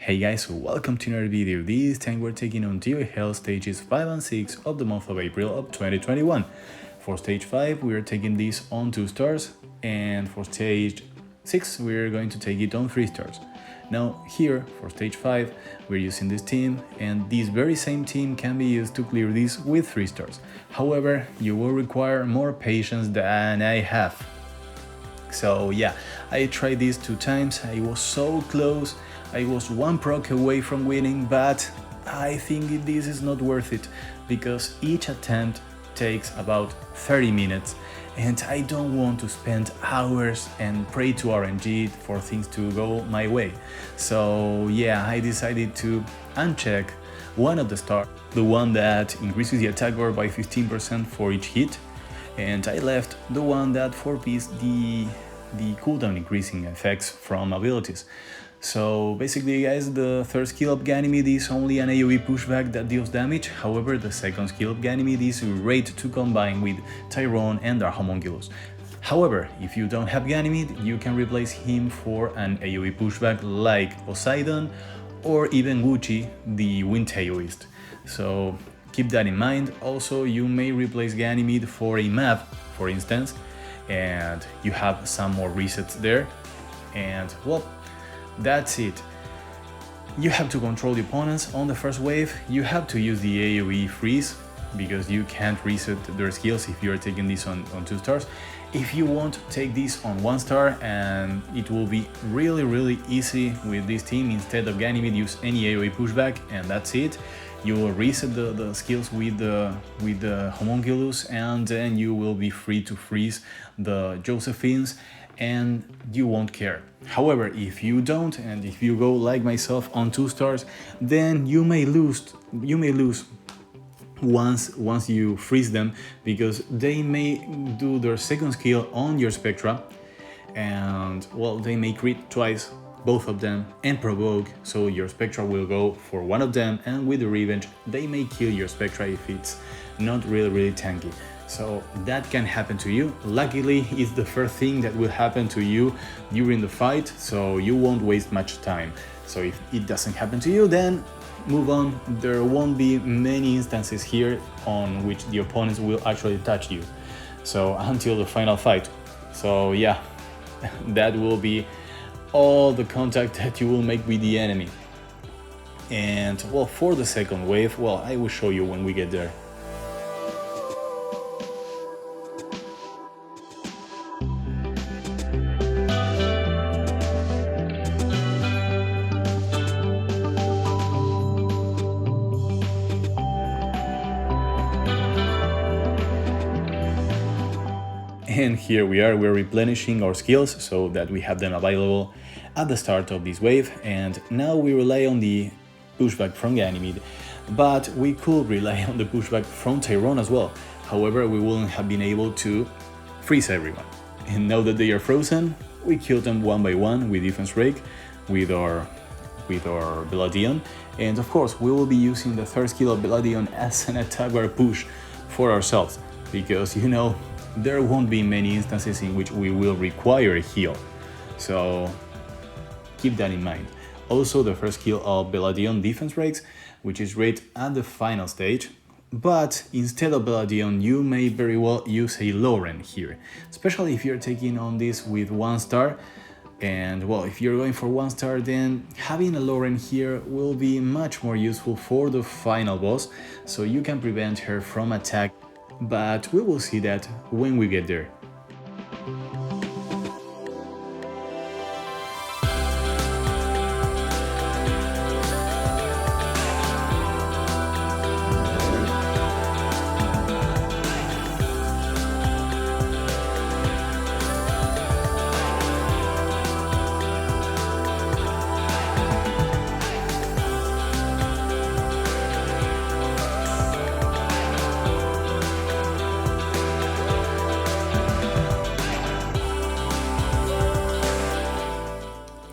Hey guys, so welcome to another video. This time we're taking on Giou stages 5 and 6 of the month of April of 2021. For stage 5 we are taking this on 2 stars, and for stage 6 we're going to take it on 3 stars. Now here, for stage 5, we're using this team, and this very same team can be used to clear this with 3 stars. However, you will require more patience than I have. So yeah, I tried this 2 times, I was so close, I was 1 proc away from winning, but I think this is not worth it, because each attempt takes about 30 minutes, and I don't want to spend hours and pray to RNG for things to go my way. So yeah, I decided to uncheck one of the stars, the one that increases the attack bar by 15% for each hit, and I left the one that forbids the cooldown increasing effects from abilities. So basically guys, the third skill of Ganymede is only an AoE pushback that deals damage. However, the second skill of Ganymede is great to combine with Tyrone and our homunculus. However, if you don't have Ganymede, you can replace him for an AoE pushback like Poseidon or even Wuchi, the wind AoEist. So keep that in mind. Also, you may replace Ganymede for a map, for instance, and you have some more resets there. And well, that's it. You have to control the opponents on the first wave. You have to use the AoE freeze, because you can't reset their skills if you're taking this on 2 stars. If you want, take this on 1 star, and it will be really easy with this team. Instead of Ganymede, use any AoE pushback, and that's it. You will reset the skills with the homunculus, and then you will be free to freeze the Josephines, and you won't care. However, if you don't, and if you go like myself on 2 stars, then you may lose once you freeze them, because they may do their second skill on your Spectra, and well, they may crit twice, both of them, and provoke, so your Spectra will go for one of them, and with the revenge they may kill your Spectra if it's not really tanky. So that can happen to you. Luckily, it's the first thing that will happen to you during the fight, so you won't waste much time. So if it doesn't happen to you, then move on. There won't be many instances here on which the opponents will actually touch you, so until the final fight. So yeah, that will be all the contact that you will make with the enemy. And well, for the second wave, well, I will show you when we get there. And here we are, we're replenishing our skills so that we have them available at the start of this wave, and now we rely on the pushback from Ganymede, but we could rely on the pushback from Tyrone as well. However, we wouldn't have been able to freeze everyone. And now that they are frozen, we kill them one by one with defense rake, with our Beladion, and of course we will be using the third skill of Beladion as an attack bar push for ourselves, because you know, there won't be many instances in which we will require a heal, so keep that in mind. Also, the first skill of Beladion defense rakes, which is great at the final stage, but instead of Beladion you may very well use a Lauren here, especially if you're taking on this with 1 star. And well, if you're going for 1 star, then having a Lauren here will be much more useful for the final boss, so you can prevent her from attack. But we will see that when we get there.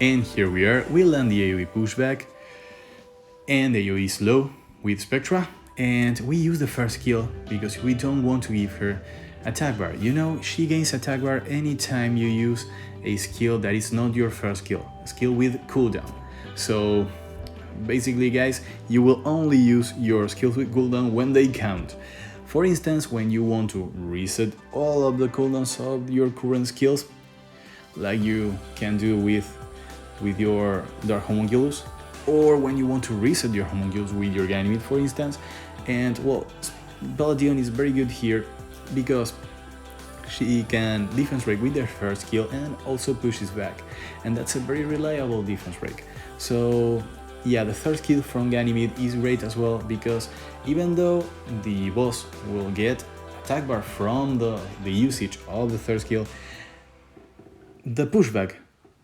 And here we are, we land the AoE pushback, and the AoE is low with Spectra, and we use the first skill because we don't want to give her attack bar. You know, she gains attack bar anytime you use a skill that is not your first skill, a skill with cooldown. So Basically, guys, you will only use your skills with cooldown when they count. For instance, when you want to reset all of the cooldowns of your current skills, like you can do with your Dark Homunculus, or when you want to reset your Homunculus with your Ganymede, for instance. And well, Paladion is very good here because she can defense break with their first skill and also pushes back, and that's a very reliable defense break. So yeah, the third skill from Ganymede is great as well, because even though the boss will get attack bar from the usage of the third skill, the pushback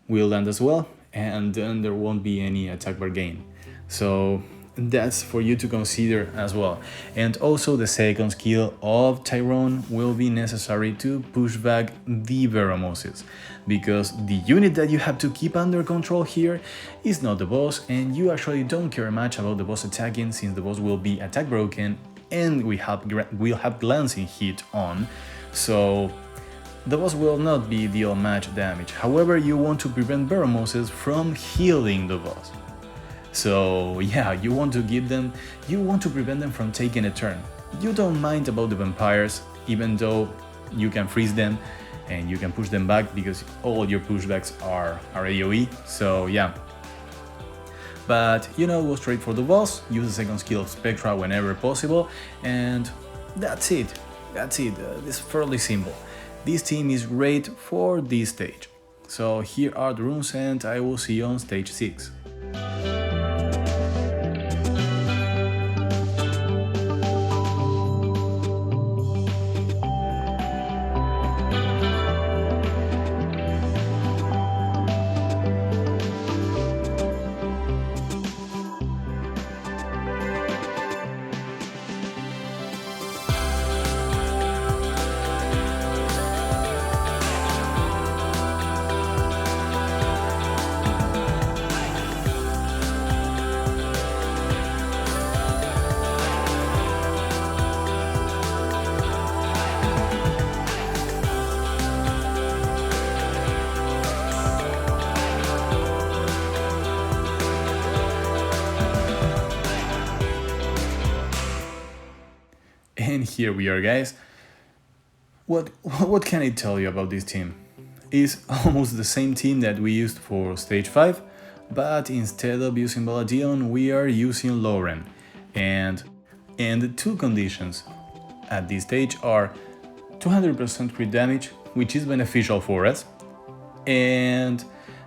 will land as well, and then there won't be any attack bar gain. So that's for you to consider as well. And also the second skill of Tyrone will be necessary to push back the Veromoses, because the unit that you have to keep under control here is not the boss, and you actually don't care much about the boss attacking, since the boss will be attack broken and we'll have glancing hit on, so the boss will not be deal much damage. However, you want to prevent Veromoses from healing the boss. So yeah, you want to prevent them from taking a turn. You don't mind about the vampires, even though you can freeze them and you can push them back because all your pushbacks are AoE, so yeah. But you know, go straight for the boss, use the second skill of Spectra whenever possible, and that's it. It's fairly simple. This team is great for this stage. So here are the runes, and I will see you on stage 6. And here we are, guys. What can I tell you about this team? It's almost the same team that we used for stage 5, but instead of using Paladion, we are using Lauren. And the two conditions at this stage are 200% crit damage, which is beneficial for us, and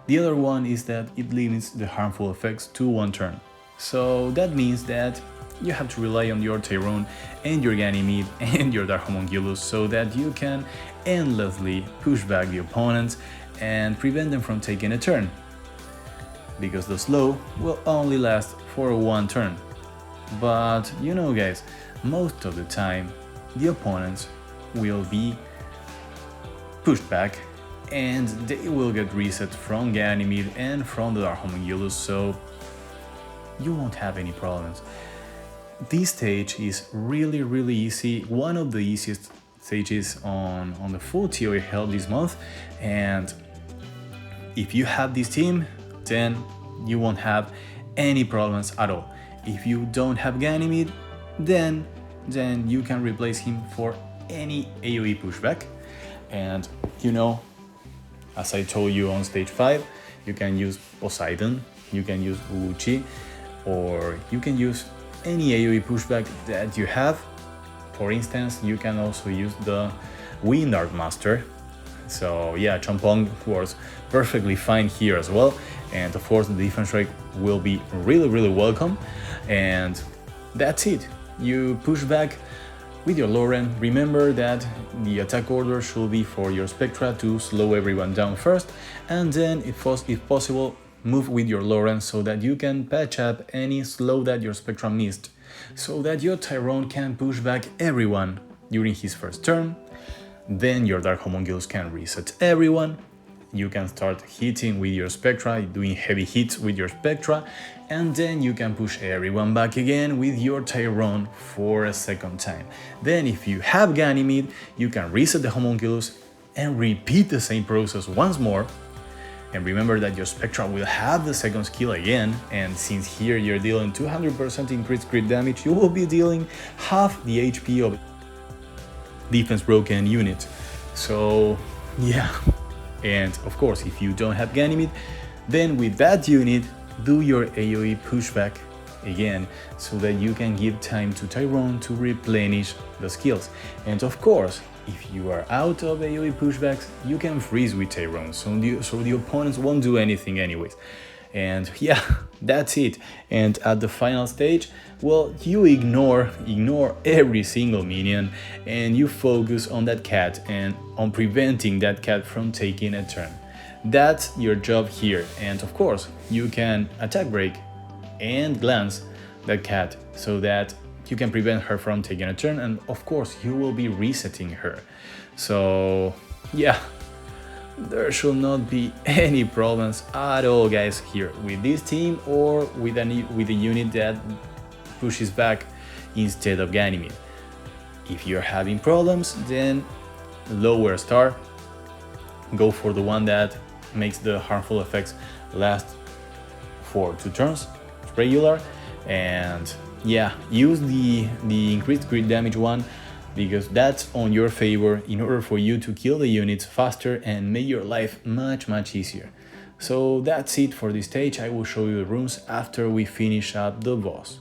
the other one is that it limits the harmful effects to 1 turn. So that means that you have to rely on your Tyrone and your Ganymede and your Dark Homunculus so that you can endlessly push back the opponents and prevent them from taking a turn, because the slow will only last for 1 turn. But you know, guys, most of the time the opponents will be pushed back and they will get reset from Ganymede and from the Dark Homunculus, so you won't have any problems. This stage is really easy, one of the easiest stages on the full TOA held this month, and if you have this team, then you won't have any problems at all. If you don't have Ganymede, then you can replace him for any AoE pushback. And you know, as I told you on stage 5, you can use Poseidon, you can use Uchi, or you can use any AoE pushback that you have. For instance, you can also use the Wind Art Master. So yeah, Champong works perfectly fine here as well, and of course the defense rate will be really welcome. And that's it, you push back with your Lauren. Remember that the attack order should be for your Spectra to slow everyone down first, and then if possible move with your Lauren so that you can patch up any slow that your Spectra missed, so that your Tyrone can push back everyone during his first turn. Then your Dark Homunculus can reset everyone. You can start hitting with your Spectra, doing heavy hits with your Spectra, and then you can push everyone back again with your Tyrone for a second time. Then if you have Ganymede, you can reset the Homunculus and repeat the same process once more. And remember that your Spectral will have the second skill again, and since here you're dealing 200% increased crit damage, you will be dealing half the HP of defense broken unit. So yeah, and of course if you don't have Ganymede, then with that unit do your AoE pushback again so that you can give time to Tyrone to replenish the skills. And of course, if you are out of AoE pushbacks, you can freeze with Tyrone, so the opponents won't do anything anyways. And yeah, that's it. And at the final stage, well, you ignore every single minion and you focus on that cat and on preventing that cat from taking a turn. That's your job here. And of course, you can attack break and glance that cat so that you can prevent her from taking a turn, and of course you will be resetting her. So yeah, there should not be any problems at all, guys, here with this team or with a unit that pushes back instead of Ganymede. If you're having problems, then lower star, go for the one that makes the harmful effects last for 2 turns, regular, and yeah, use the increased crit damage one because that's on your favor in order for you to kill the units faster and make your life much easier. So that's it for this stage. I will show you the rooms after we finish up the boss.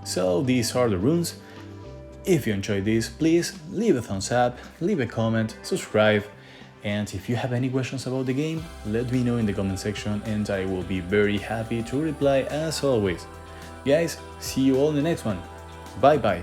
So these are the runes. If you enjoyed this, please leave a thumbs up, leave a comment, subscribe, and if you have any questions about the game, let me know in the comment section and I will be very happy to reply as always. Guys, see you all in the next one. Bye bye.